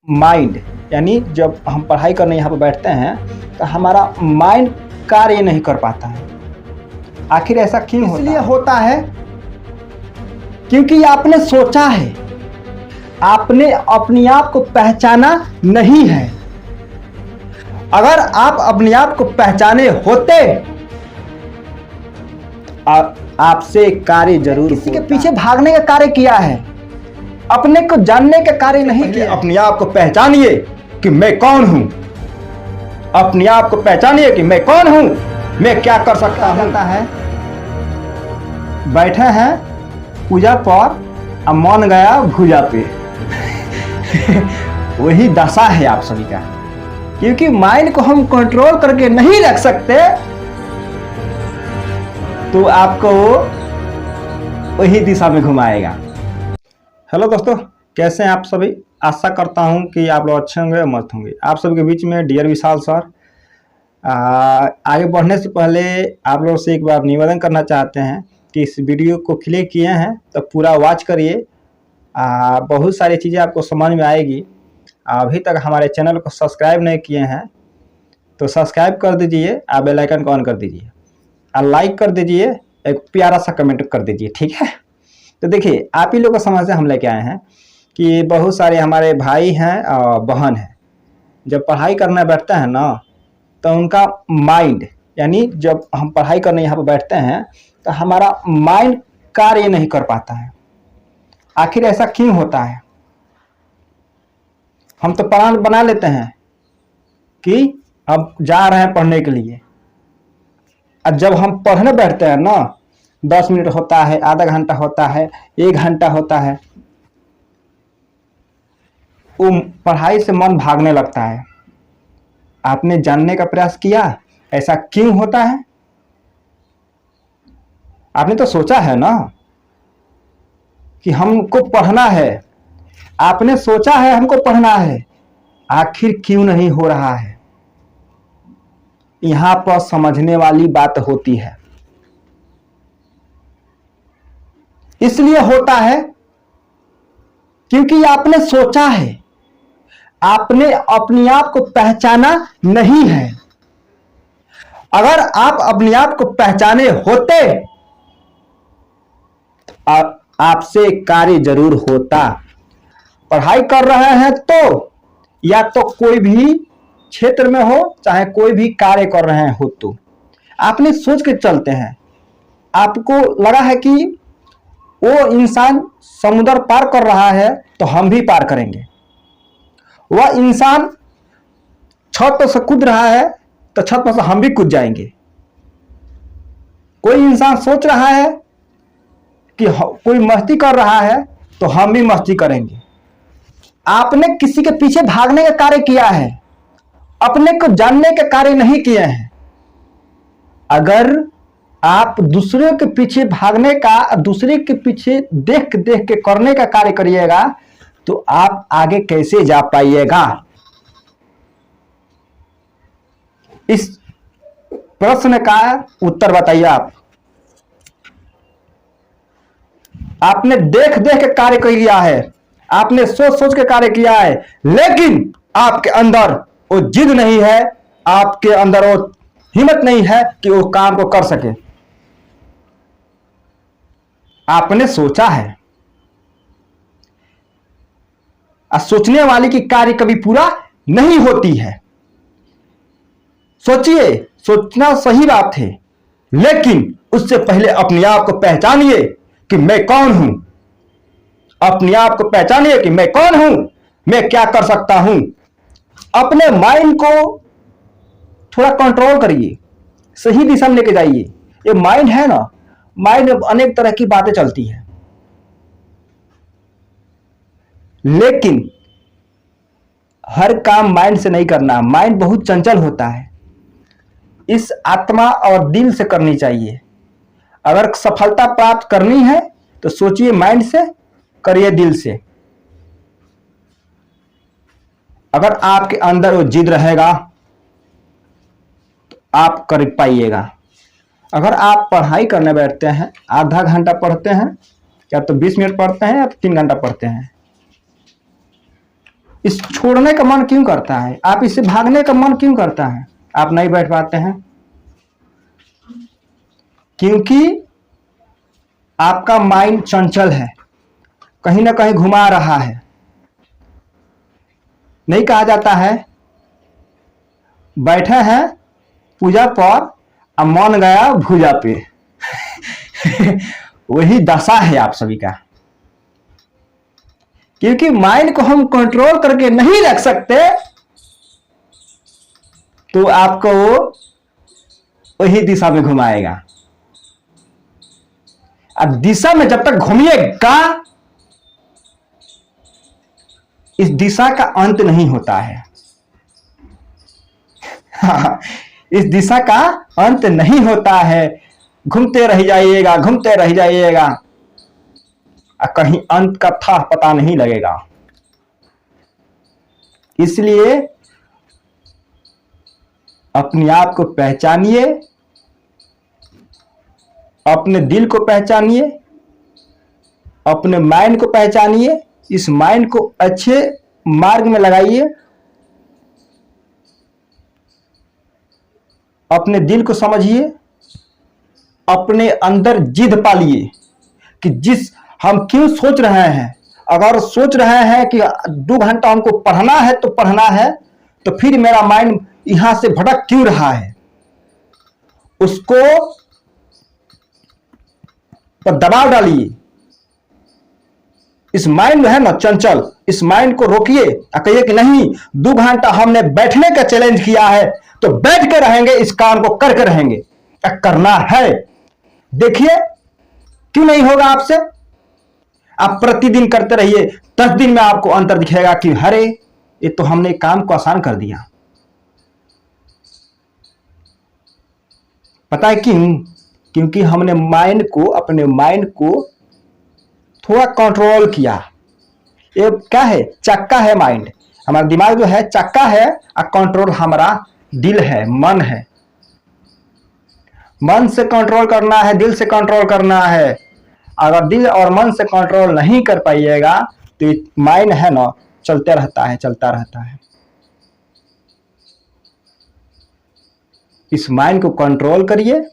Mind यानी जब हम पढ़ाई करने यहाँ पर बैठते हैं तो हमारा माइंड कार्य नहीं कर पाता है। आखिर ऐसा क्यों होता है? इसलिए होता है क्योंकि आपने सोचा है, आपने अपने आप को पहचाना नहीं है। अगर आप अपने आप को पहचाने होते आपसे कार्य जरूर किसी के पीछे भागने का कार्य किया है, अपने को जानने का कार्य नहीं किया। अपने आप को पहचानिए कि मैं कौन हूं। अपने आप को पहचानिए कि मैं कौन हूं, मैं क्या कर सकता हूं। है बैठे हैं पूजा पर, अब मन गया भूजा पे वही दशा है आप सभी का, क्योंकि माइंड को हम कंट्रोल करके नहीं रख सकते तो आपको वही दिशा में घुमाएगा। हेलो दोस्तों, कैसे हैं आप सभी? आशा करता हूं कि आप लोग अच्छे होंगे, मस्त होंगे। आप सभी के बीच में डियर विशाल सर। आगे बढ़ने से पहले आप लोगों से एक बार निवेदन करना चाहते हैं कि इस वीडियो को क्लिक किए हैं तो पूरा वॉच करिए। बहुत सारी चीज़ें आपको समझ में आएगी। अभी तक हमारे चैनल को सब्सक्राइब नहीं किए हैं तो सब्सक्राइब कर दीजिए, आप बेल आइकन को ऑन कर दीजिए और लाइक कर दीजिए, एक प्यारा सा कमेंट कर दीजिए, ठीक है? तो देखिए, आप ही लोग को समझ से हम लेके आए हैं कि बहुत सारे हमारे भाई हैं और बहन हैं, जब पढ़ाई करने बैठते हैं ना तो उनका माइंड यानी जब हम पढ़ाई करने यहाँ पर बैठते हैं तो हमारा माइंड कार्य नहीं कर पाता है। आखिर ऐसा क्यों होता है? हम तो प्लान बना लेते हैं कि अब जा रहे हैं पढ़ने के लिए, और जब हम पढ़ने बैठते हैं ना 10 मिनट होता है, आधा घंटा होता है, 1 घंटा होता है, वो पढ़ाई से मन भागने लगता है। आपने जानने का प्रयास किया ऐसा क्यों होता है? आपने तो सोचा है ना कि हमको पढ़ना है, आपने सोचा है हमको पढ़ना है, आखिर क्यों नहीं हो रहा है? यहां पर समझने वाली बात होती है। इसलिए होता है क्योंकि आपने सोचा है, आपने अपने आप को पहचाना नहीं है। अगर आप अपने आप को पहचाने होते तो आपसे कार्य जरूर होता। पढ़ाई कर रहे हैं तो या तो कोई भी क्षेत्र में हो, चाहे कोई भी कार्य कर रहे हो, तो आपने सोच के चलते हैं। आपको लगा है कि वो इंसान समुद्र पार कर रहा है तो हम भी पार करेंगे। वह इंसान छत से कूद रहा है तो छत पर से हम भी कूद जाएंगे। कोई इंसान सोच रहा है कि कोई मस्ती कर रहा है तो हम भी मस्ती करेंगे। आपने किसी के पीछे भागने का कार्य किया है, अपने को जानने का कार्य नहीं किए हैं। अगर आप दूसरे के पीछे भागने का, दूसरे के पीछे देख देख के करने का कार्य करिएगा तो आप आगे कैसे जा पाइएगा? इस प्रश्न का उत्तर बताइए आप। आपने देख देख के कार्य किया है, आपने सोच सोच के कार्य किया है, लेकिन आपके अंदर वो जिद नहीं है, आपके अंदर वो हिम्मत नहीं है कि वो काम को कर सके। आपने सोचा है, और सोचने वाले की कार्य कभी पूरा नहीं होती है। सोचिए, सोचना सही बात है, लेकिन उससे पहले अपने आप को पहचानिए कि मैं कौन हूं। अपने आप को पहचानिए कि मैं कौन हूं, मैं क्या कर सकता हूं। अपने माइंड को थोड़ा कंट्रोल करिए, सही दिशा में लेके जाइए। ये माइंड है ना, माइंड में अनेक तरह की बातें चलती हैं, लेकिन हर काम माइंड से नहीं करना। माइंड बहुत चंचल होता है, इस आत्मा और दिल से करनी चाहिए। अगर सफलता प्राप्त करनी है तो सोचिए माइंड से, करिए दिल से। अगर आपके अंदर वो जिद रहेगा तो आप कर पाइएगा। अगर आप पढ़ाई करने बैठते हैं, आधा घंटा पढ़ते हैं, या तो 20 मिनट पढ़ते हैं या तो 3 घंटा पढ़ते हैं, इस छोड़ने का मन क्यों करता है? आप इससे भागने का मन क्यों करता है? आप नहीं बैठ पाते हैं क्योंकि आपका माइंड चंचल है, कहीं ना कहीं घुमा रहा है। नहीं कहा जाता है बैठे हैं पूजा पर अब मन गया भूजा पे वही दशा है आप सभी का, क्योंकि माइंड को हम कंट्रोल करके नहीं रख सकते तो आपको वो वही दिशा में घुमाएगा। अब दिशा में जब तक घूमिएगा इस दिशा का अंत नहीं होता है इस दिशा का अंत नहीं होता है, घूमते रह जाइएगा, घूमते रह जाइएगा, कहीं अंत का था पता नहीं लगेगा। इसलिए अपने आप को पहचानिए, अपने दिल को पहचानिए, अपने माइंड को पहचानिए, इस माइंड को अच्छे मार्ग में लगाइए, अपने दिल को समझिए, अपने अंदर जिद पालिए कि जिस हम क्यों सोच रहे हैं। अगर सोच रहे हैं कि 2 घंटा हमको पढ़ना है तो पढ़ना है, तो फिर मेरा माइंड यहां से भटक क्यों रहा है, उसको पर दबाव डालिए। इस माइंड है ना चंचल, इस माइंड को रोकिए और कहिए कि नहीं 2 घंटा हमने बैठने का चैलेंज किया है तो बैठ के रहेंगे, इस काम को करके रहेंगे, करना है। देखिए क्यों नहीं होगा आपसे। आप प्रतिदिन करते रहिए, 10 दिन में आपको अंतर दिखेगा कि अरे ये तो हमने काम को आसान कर दिया। पता है क्यों? क्योंकि हमने माइंड को, अपने माइंड को थोड़ा कंट्रोल किया। ये क्या है? चक्का है माइंड, हमारा दिमाग जो है चक्का है और कंट्रोल हमारा दिल है, मन है। मन से कंट्रोल करना है, दिल से कंट्रोल करना है। अगर दिल और मन से कंट्रोल नहीं कर पाइएगा तो माइंड है ना चलते रहता है, चलता रहता है। इस माइंड को कंट्रोल करिए,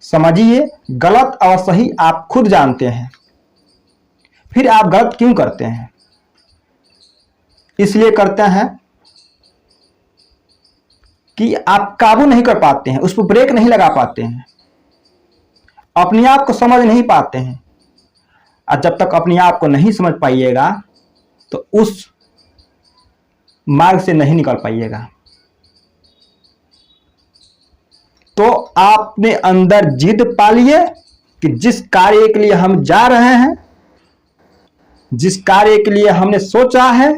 समझिए गलत और सही आप खुद जानते हैं, फिर आप गलत क्यों करते हैं? इसलिए करते हैं कि आप काबू नहीं कर पाते हैं, उस पर ब्रेक नहीं लगा पाते हैं, अपने आप को समझ नहीं पाते हैं। और जब तक अपने आप को नहीं समझ पाइएगा तो उस मार्ग से नहीं निकल पाइएगा। तो आपने अंदर जिद पालिए कि जिस कार्य के लिए हम जा रहे हैं, जिस कार्य के लिए हमने सोचा है,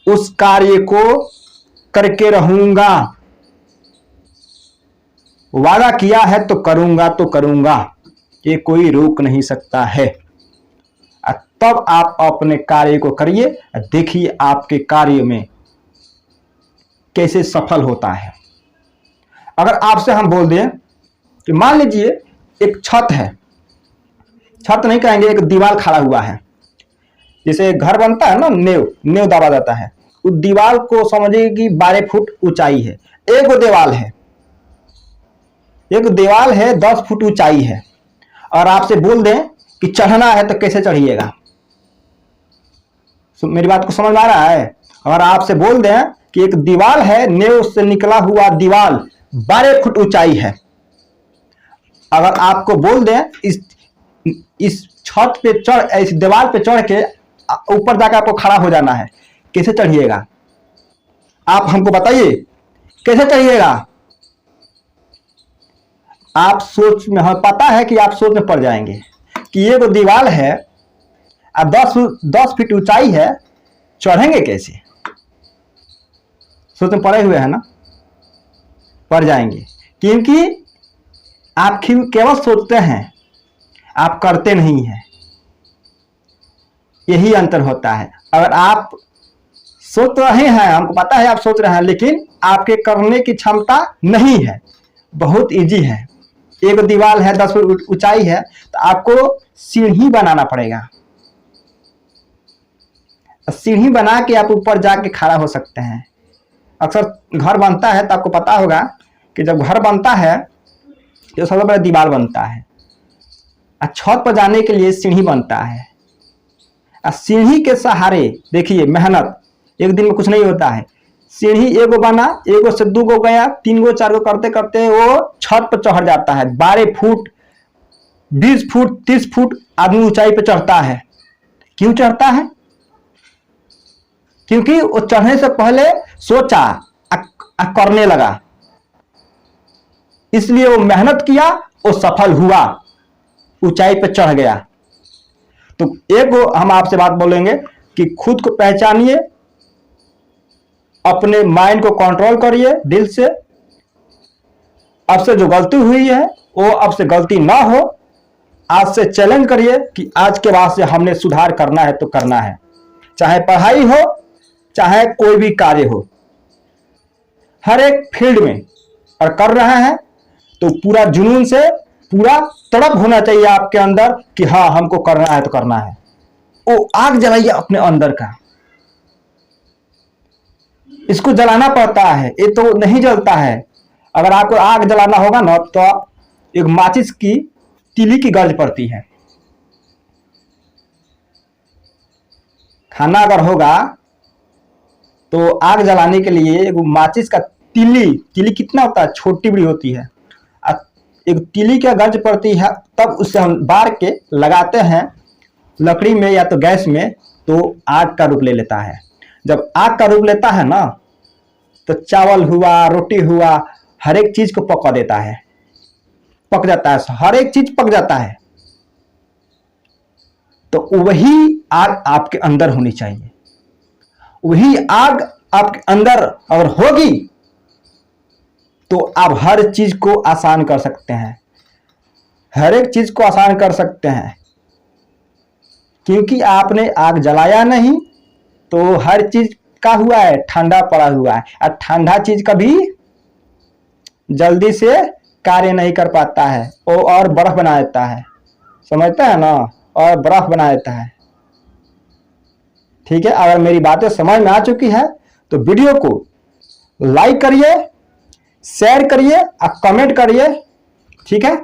उस कार्य को करके रहूंगा। वादा किया है तो करूंगा तो करूंगा, ये कोई रोक नहीं सकता है। तब आप अपने कार्य को करिए, देखिए आपके कार्य में कैसे सफल होता है। अगर आपसे हम बोल दें कि मान लीजिए एक छत है, छत नहीं कहेंगे, एक दीवार खड़ा हुआ है। जैसे घर बनता है ना, नेव दाबा जाता है, उस दीवार को समझिए कि 12 फुट ऊंचाई है। एक दीवार है, एक दीवार है 10 फुट ऊंचाई है, और आपसे बोल दें कि चढ़ना है तो कैसे चढ़िएगा? मेरी बात को समझ में आ रहा है? अगर आपसे बोल दें कि एक दीवार है, नेव से निकला हुआ दीवार 12 फुट ऊंचाई है, अगर आपको बोल दें इस छत पे चढ़, इस दीवार पे चढ़ के ऊपर जाकर आपको खड़ा हो जाना है, कैसे चढ़िएगा? आप हमको बताइए कैसे चढ़िएगा? आप सोच में, हमें पता है कि आप सोच में पड़ जाएंगे कि ये वो दीवार है और 10 फीट ऊंचाई है, चढ़ेंगे कैसे? सोच में पड़े हुए हैं ना, पड़ जाएंगे। क्योंकि आप केवल सोचते हैं, आप करते नहीं हैं। यही अंतर होता है। अगर आप सोच रहे हैं, हमको पता है आप सोच रहे हैं, लेकिन आपके करने की क्षमता नहीं है। बहुत इजी है। एक दीवार है 10 फुट ऊंचाई है, तो आपको सीढ़ी बनाना पड़ेगा। सीढ़ी बना के आप ऊपर जाके खड़ा हो सकते हैं। अक्सर घर बनता है तो आपको पता होगा कि जब घर बनता है तो सबसे पहले दीवार बनता है, छत पर जाने के लिए सीढ़ी बनता है। सीढ़ी के सहारे देखिए मेहनत, एक दिन में कुछ नहीं होता है। सीढ़ी एगो बना, एगो से 2 गो गया, 3 गो 4 गो करते करते वो छत पर चढ़ जाता है। 12 फुट 20 फुट 30 फुट आदमी ऊंचाई पे चढ़ता है। क्यों चढ़ता है? क्योंकि वो चढ़ने से पहले सोचा, करने लगा, इसलिए वो मेहनत किया, वो सफल हुआ, ऊंचाई पे चढ़ गया। तो एक हम आपसे बात बोलेंगे कि खुद को पहचानिए, अपने माइंड को कंट्रोल करिए दिल से। अब से जो गलती हुई है वो अब से गलती ना हो। आज से चैलेंज करिए कि आज के बाद से हमने सुधार करना है तो करना है, चाहे पढ़ाई हो चाहे कोई भी कार्य हो, हर एक फील्ड में। और कर रहे हैं तो पूरा जुनून से, पूरा तड़प होना चाहिए आपके अंदर कि हाँ हमको करना है तो करना है। वो आग जलाइए अपने अंदर का, इसको जलाना पड़ता है, ये तो नहीं जलता है। अगर आपको आग जलाना होगा ना तो एक माचिस की तीली की गरज पड़ती है। खाना अगर होगा तो आग जलाने के लिए एक माचिस का तीली कितना होता है, छोटी बड़ी होती है, एक तीली की गरज पड़ती है, तब उससे हम बार के लगाते हैं लकड़ी में या तो गैस में, तो आग का रूप ले लेता है। जब आग का रूप लेता है ना तो चावल हुआ, रोटी हुआ, हर एक चीज को पका देता है, पक जाता है, हर एक चीज पक जाता है। तो वही आग आपके अंदर होनी चाहिए। वही आग आपके अंदर अगर होगी तो आप हर चीज को आसान कर सकते हैं, हर एक चीज को आसान कर सकते हैं। क्योंकि आपने आग जलाया नहीं तो हर चीज का हुआ है, ठंडा पड़ा हुआ है। और ठंडा चीज कभी जल्दी से कार्य नहीं कर पाता है, वो और बर्फ बना देता है, समझता है ना, और बर्फ बना देता है। ठीक है, अगर मेरी बातें समझ में आ चुकी है तो वीडियो को लाइक करिए, शेयर करिए और कमेंट करिए। ठीक है।